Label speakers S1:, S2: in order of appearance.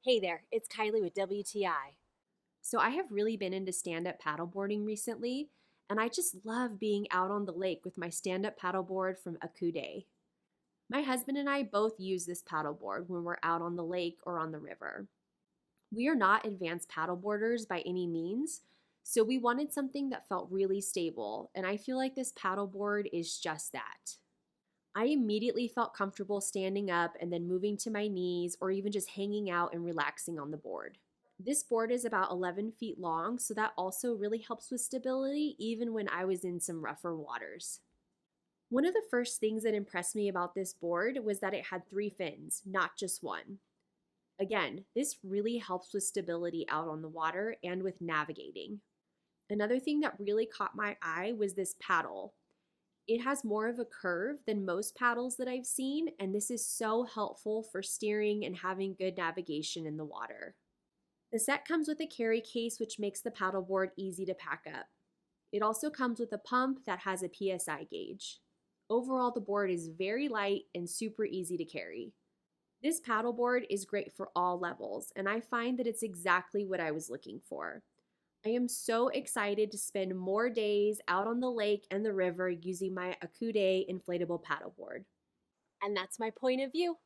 S1: Hey there, it's Kylie with WTI. So I have really been into stand-up paddleboarding recently, and I just love being out on the lake with my stand-up paddleboard from Acooday. My husband and I both use this paddleboard when we're out on the lake or on the river. We are not advanced paddleboarders by any means, so we wanted something that felt really stable, and I feel like this paddleboard is just that. I immediately felt comfortable standing up and then moving to my knees or even just hanging out and relaxing on the board. This board is about 11 feet long, so that also really helps with stability even when I was in some rougher waters. One of the first things that impressed me about this board was that it had 3 fins, not just one. Again, this really helps with stability out on the water and with navigating. Another thing that really caught my eye was this paddle. It has more of a curve than most paddles that I've seen, and this is so helpful for steering and having good navigation in the water. The set comes with a carry case, which makes the paddleboard easy to pack up. It also comes with a pump that has a PSI gauge. Overall, the board is very light and super easy to carry. This paddleboard is great for all levels, and I find that it's exactly what I was looking for. I am so excited to spend more days out on the lake and the river using my Acooday inflatable paddleboard. And that's my point of view.